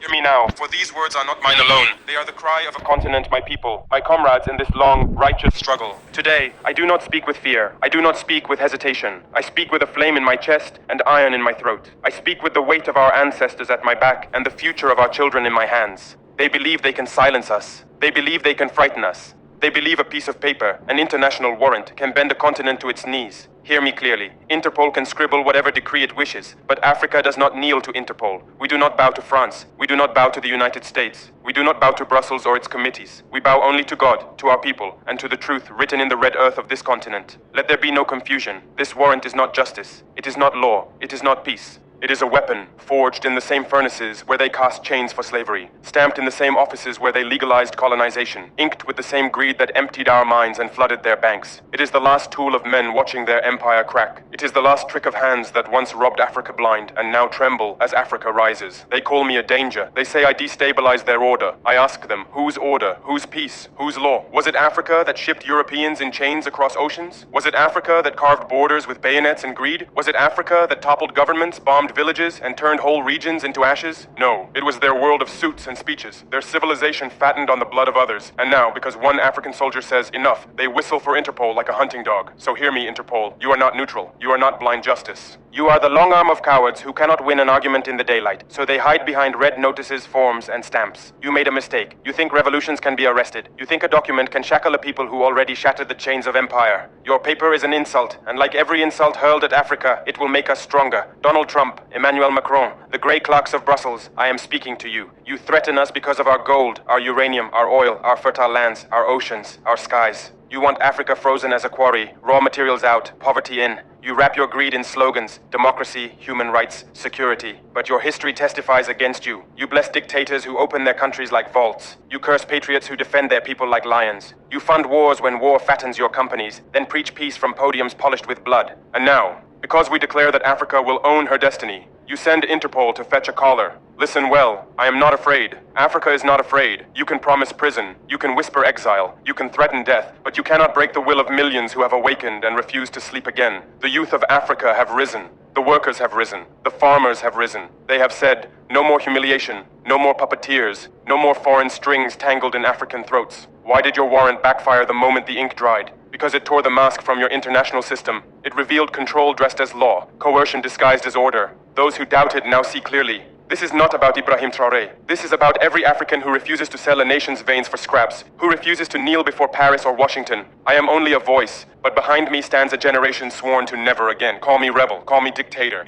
Hear me now, for these words are not mine alone. They are the cry of a continent, my people, my comrades in this long, righteous struggle. Today, I do not speak with fear. I do not speak with hesitation. I speak with a flame in my chest and iron in my throat. I speak with the weight of our ancestors at my back and the future of our children in my hands. They believe they can silence us. They believe they can frighten us. They believe a piece of paper, an international warrant, can bend a continent to its knees. Hear me clearly. Interpol can scribble whatever decree it wishes, but Africa does not kneel to Interpol. We do not bow to France. We do not bow to the United States. We do not bow to Brussels or its committees. We bow only to God, to our people, and to the truth written in the red earth of this continent. Let there be no confusion. This warrant is not justice. It is not law. It is not peace. It is a weapon, forged in the same furnaces where they cast chains for slavery, stamped in the same offices where they legalized colonization, inked with the same greed that emptied our minds and flooded their banks. It is the last tool of men watching their empire crack. It is the last trick of hands that once robbed Africa blind and now tremble as Africa rises. They call me a danger. They say I destabilize their order. I ask them, whose order? Whose peace? Whose law? Was it Africa that shipped Europeans in chains across oceans? Was it Africa that carved borders with bayonets and greed? Was it Africa that toppled governments, bombed villages, and turned whole regions into ashes? No, it was their world of suits and speeches, their civilization fattened on the blood of others. And now, because one African soldier says enough, they whistle for Interpol like a hunting dog. So hear me, Interpol. You are not neutral. You are not blind justice. You are the long arm of cowards who cannot win an argument in the daylight, so they hide behind red notices, forms, and stamps. You made a mistake. You think revolutions can be arrested. You think a document can shackle a people who already shattered the chains of empire. Your paper is an insult, and like every insult hurled at Africa, it will make us stronger. Donald Trump, Emmanuel Macron, the grey clerks of Brussels, I am speaking to you. You threaten us because of our gold, our uranium, our oil, our fertile lands, our oceans, our skies. You want Africa frozen as a quarry, raw materials out, poverty in. You wrap your greed in slogans, democracy, human rights, security. But your history testifies against you. You bless dictators who open their countries like vaults. You curse patriots who defend their people like lions. You fund wars when war fattens your companies, then preach peace from podiums polished with blood. And now, because we declare that Africa will own her destiny, you send Interpol to fetch a caller. Listen well, I am not afraid. Africa is not afraid. You can promise prison. You can whisper exile. You can threaten death. But you cannot break the will of millions who have awakened and refuse to sleep again. The youth of Africa have risen. The workers have risen. The farmers have risen. They have said, no more humiliation. No more puppeteers. No more foreign strings tangled in African throats. Why did your warrant backfire the moment the ink dried? Because it tore the mask from your international system. It revealed control dressed as law, coercion disguised as order. Those who doubted now see clearly. This is not about Ibrahim Traoré. This is about every African who refuses to sell a nation's veins for scraps, who refuses to kneel before Paris or Washington. I am only a voice, but behind me stands a generation sworn to never again. Call me rebel, call me dictator.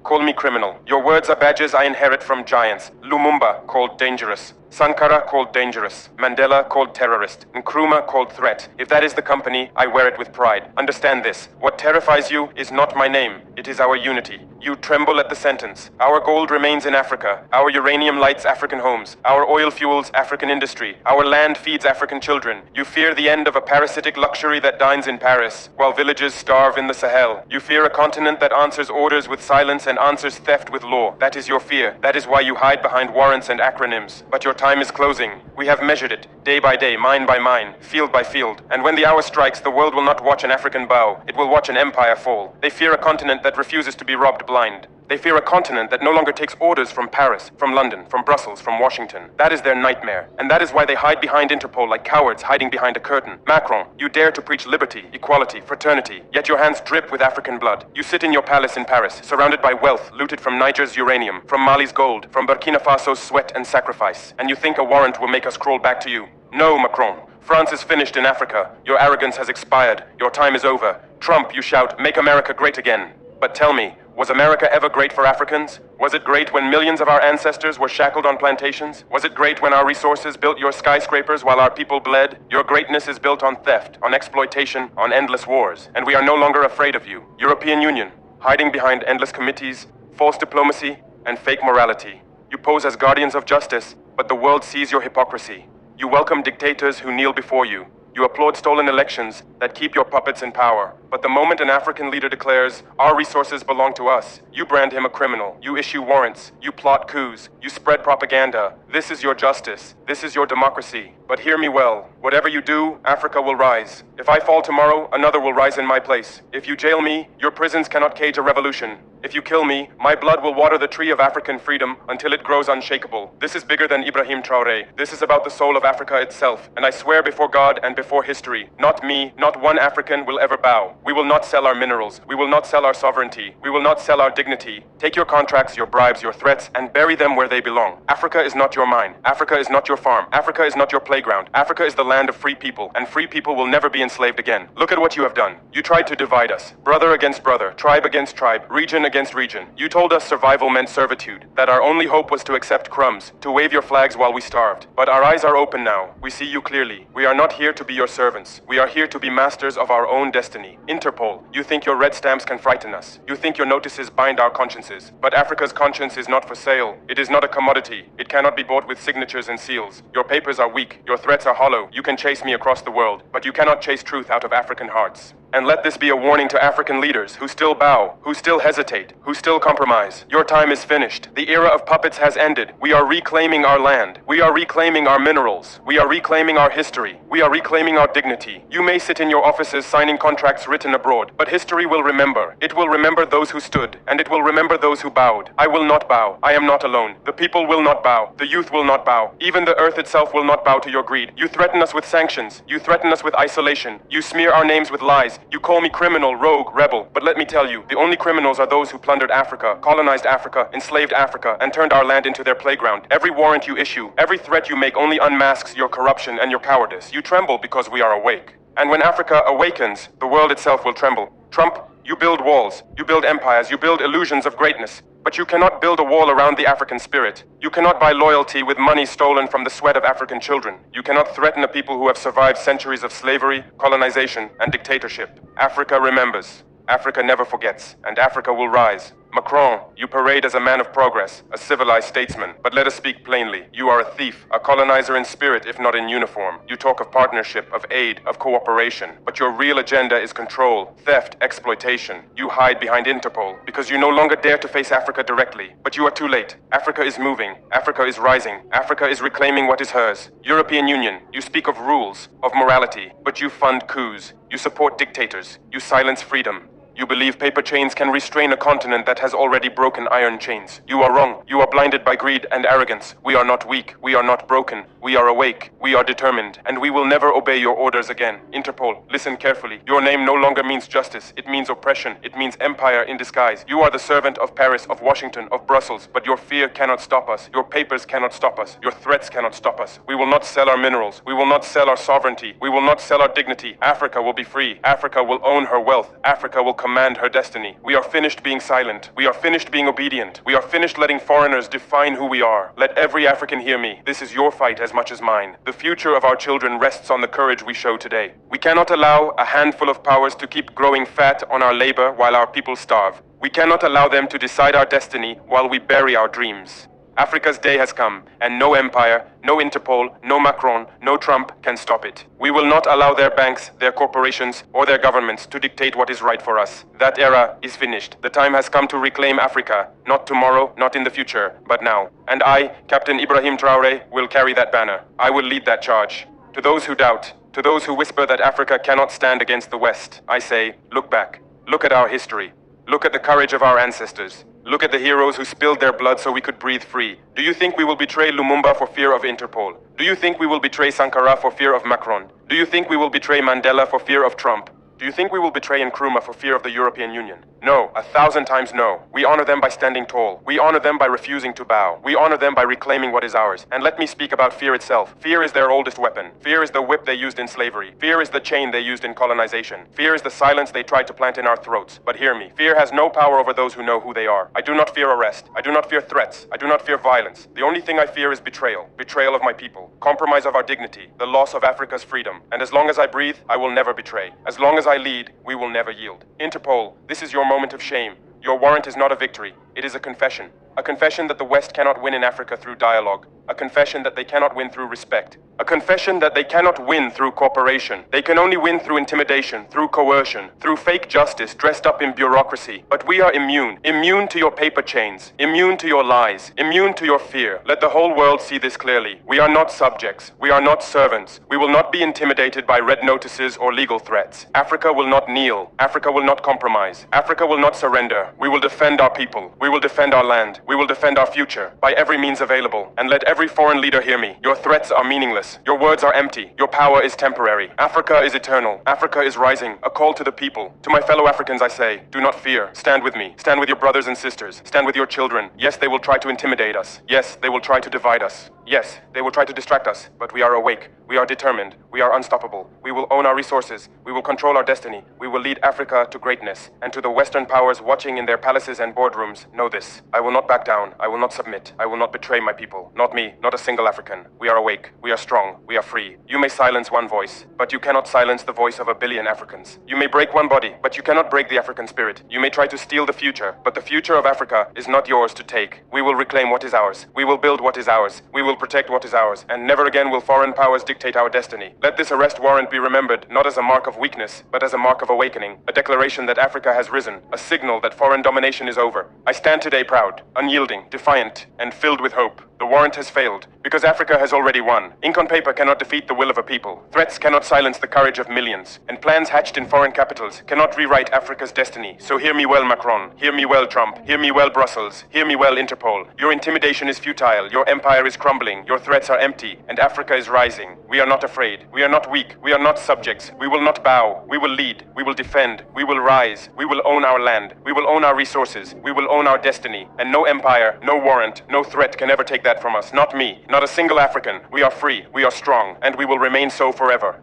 Call me criminal. Your words are badges I inherit from giants. Lumumba, called dangerous. Sankara, called dangerous. Mandela, called terrorist. Nkrumah, called threat. If that is the company, I wear it with pride. Understand this. What terrifies you is not my name. It is our unity. You tremble at the sentence. Our gold remains in Africa. Our uranium lights African homes. Our oil fuels African industry. Our land feeds African children. You fear the end of a parasitic luxury that dines in Paris, while villages starve in the Sahel. You fear a continent that answers orders with silence and answers theft with law. That is your fear. That is why you hide behind warrants and acronyms. But your time is closing. We have measured it, day by day, mine by mine, field by field. And when the hour strikes, the world will not watch an African bow. It will watch an empire fall. They fear a continent that refuses to be robbed blind. They fear a continent that no longer takes orders from Paris, from London, from Brussels, from Washington. That is their nightmare. And that is why they hide behind Interpol like cowards hiding behind a curtain. Macron, you dare to preach liberty, equality, fraternity, yet your hands drip with African blood. You sit in your palace in Paris, surrounded by wealth looted from Niger's uranium, from Mali's gold, from Burkina Faso's sweat and sacrifice. And you think a warrant will make us crawl back to you. No, Macron. France is finished in Africa. Your arrogance has expired. Your time is over. Trump, you shout, make America great again. But tell me, was America ever great for Africans? Was it great when millions of our ancestors were shackled on plantations? Was it great when our resources built your skyscrapers while our people bled? Your greatness is built on theft, on exploitation, on endless wars. And we are no longer afraid of you. European Union, hiding behind endless committees, false diplomacy, and fake morality. You pose as guardians of justice, but the world sees your hypocrisy. You welcome dictators who kneel before you. You applaud stolen elections that keep your puppets in power. But the moment an African leader declares, our resources belong to us, you brand him a criminal. You issue warrants. You plot coups. You spread propaganda. This is your justice. This is your democracy. But hear me well. Whatever you do, Africa will rise. If I fall tomorrow, another will rise in my place. If you jail me, your prisons cannot cage a revolution. If you kill me, my blood will water the tree of African freedom until it grows unshakable. This is bigger than Ibrahim Traoré. This is about the soul of Africa itself. And I swear before God and before history, not me, not one African will ever bow. We will not sell our minerals. We will not sell our sovereignty. We will not sell our dignity. Take your contracts, your bribes, your threats, and bury them where they belong. Africa is not your mine. Africa is not your farm. Africa is not your playground. Africa is the land of free people, and free people will never be enslaved again. Look at what you have done. You tried to divide us. Brother against brother, tribe against tribe, region against region. You told us survival meant servitude, that our only hope was to accept crumbs, to wave your flags while we starved. But our eyes are open now. We see you clearly. We are not here to be your servants. We are here to be masters of our own destiny. Interpol, you think your red stamps can frighten us. You think your notices bind our consciences. But Africa's conscience is not for sale. It is not a commodity. It cannot be bought with signatures and seals. Your papers are weak. Your threats are hollow. You can chase me across the world, but you cannot chase truth out of African hearts. And let this be a warning to African leaders who still bow, who still hesitate, who still compromise. Your time is finished. The era of puppets has ended. We are reclaiming our land. We are reclaiming our minerals. We are reclaiming our history. We are reclaiming our dignity. You may sit in your offices signing contracts written abroad, but history will remember. It will remember those who stood, and it will remember those who bowed. I will not bow. I am not alone. The people will not bow. The youth will not bow. Even the earth itself will not bow to your greed. You threaten us with sanctions. You threaten us with isolation. You smear our names with lies. You call me criminal, rogue, rebel. But let me tell you, the only criminals are those who plundered Africa, colonized Africa, enslaved Africa, and turned our land into their playground. Every warrant you issue, every threat you make only unmasks your corruption and your cowardice. You tremble because we are awake. And when Africa awakens, the world itself will tremble. Trump, you build walls, you build empires, you build illusions of greatness. But you cannot build a wall around the African spirit. You cannot buy loyalty with money stolen from the sweat of African children. You cannot threaten a people who have survived centuries of slavery, colonization, and dictatorship. Africa remembers. Africa never forgets, and Africa will rise. Macron, you parade as a man of progress, a civilized statesman. But let us speak plainly. You are a thief, a colonizer in spirit if not in uniform. You talk of partnership, of aid, of cooperation. But your real agenda is control, theft, exploitation. You hide behind Interpol because you no longer dare to face Africa directly. But you are too late. Africa is moving. Africa is rising. Africa is reclaiming what is hers. European Union, you speak of rules, of morality, but you fund coups. You support dictators. You silence freedom. You believe paper chains can restrain a continent that has already broken iron chains. You are wrong. You are blinded by greed and arrogance. We are not weak. We are not broken. We are awake. We are determined. And we will never obey your orders again. Interpol, listen carefully. Your name no longer means justice. It means oppression. It means empire in disguise. You are the servant of Paris, of Washington, of Brussels. But your fear cannot stop us. Your papers cannot stop us. Your threats cannot stop us. We will not sell our minerals. We will not sell our sovereignty. We will not sell our dignity. Africa will be free. Africa will own her wealth. Africa will command her destiny. We are finished being silent. We are finished being obedient. We are finished letting foreigners define who we are. Let every African hear me. This is your fight as much as mine. The future of our children rests on the courage we show today. We cannot allow a handful of powers to keep growing fat on our labor while our people starve. We cannot allow them to decide our destiny while we bury our dreams. Africa's day has come, and no empire, no Interpol, no Macron, no Trump can stop it. We will not allow their banks, their corporations, or their governments to dictate what is right for us. That era is finished. The time has come to reclaim Africa, not tomorrow, not in the future, but now. And I, Captain Ibrahim Traoré, will carry that banner. I will lead that charge. To those who doubt, to those who whisper that Africa cannot stand against the West, I say, look back. Look at our history. Look at the courage of our ancestors. Look at the heroes who spilled their blood so we could breathe free. Do you think we will betray Lumumba for fear of Interpol? Do you think we will betray Sankara for fear of Macron? Do you think we will betray Mandela for fear of Trump? Do you think we will betray Nkrumah for fear of the European Union? No, 1,000 times no. We honor them by standing tall. We honor them by refusing to bow. We honor them by reclaiming what is ours. And let me speak about fear itself. Fear is their oldest weapon. Fear is the whip they used in slavery. Fear is the chain they used in colonization. Fear is the silence they tried to plant in our throats. But hear me, fear has no power over those who know who they are. I do not fear arrest. I do not fear threats. I do not fear violence. The only thing I fear is betrayal. Betrayal of my people. Compromise of our dignity. The loss of Africa's freedom. And as long as I breathe, I will never betray. As long as I lead, we will never yield. Interpol, this is your moment of shame. Your warrant is not a victory. It is a confession. A confession that the West cannot win in Africa through dialogue. A confession that they cannot win through respect. A confession that they cannot win through cooperation. They can only win through intimidation, through coercion, through fake justice dressed up in bureaucracy. But we are immune. Immune to your paper chains. Immune to your lies. Immune to your fear. Let the whole world see this clearly. We are not subjects. We are not servants. We will not be intimidated by red notices or legal threats. Africa will not kneel. Africa will not compromise. Africa will not surrender. We will defend our people. We will defend our land. We will defend our future by every means available. And let every foreign leader hear me. Your threats are meaningless. Your words are empty. Your power is temporary. Africa is eternal. Africa is rising. A call to the people. To my fellow Africans I say, do not fear. Stand with me. Stand with your brothers and sisters. Stand with your children. Yes, they will try to intimidate us. Yes, they will try to divide us. Yes, they will try to distract us, but we are awake. We are determined. We are unstoppable. We will own our resources. We will control our destiny. We will lead Africa to greatness. And to the Western powers watching in their palaces and boardrooms, know this. I will not back down. I will not submit. I will not betray my people. Not me. Not a single African. We are awake. We are strong. We are free. You may silence one voice, but you cannot silence the voice of 1 billion Africans. You may break one body, but you cannot break the African spirit. You may try to steal the future, but the future of Africa is not yours to take. We will reclaim what is ours. We will build what is ours. We will protect what is ours, and never again will foreign powers dictate our destiny. Let this arrest warrant be remembered not as a mark of weakness, but as a mark of awakening, a declaration that Africa has risen, a signal that foreign domination is over. I stand today proud, unyielding, defiant, and filled with hope. The warrant has failed, because Africa has already won. Ink on paper cannot defeat the will of a people. Threats cannot silence the courage of millions. And plans hatched in foreign capitals cannot rewrite Africa's destiny. So hear me well, Macron. Hear me well, Trump. Hear me well, Brussels. Hear me well, Interpol. Your intimidation is futile. Your empire is crumbling. Your threats are empty. And Africa is rising. We are not afraid. We are not weak. We are not subjects. We will not bow. We will lead. We will defend. We will rise. We will own our land. We will own our resources. We will own our destiny. And no empire, no warrant, no threat can ever take that from us. Not me. Not a single African. We are free. We are strong. And we will remain so forever.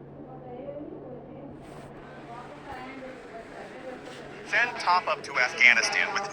Send top up to Afghanistan with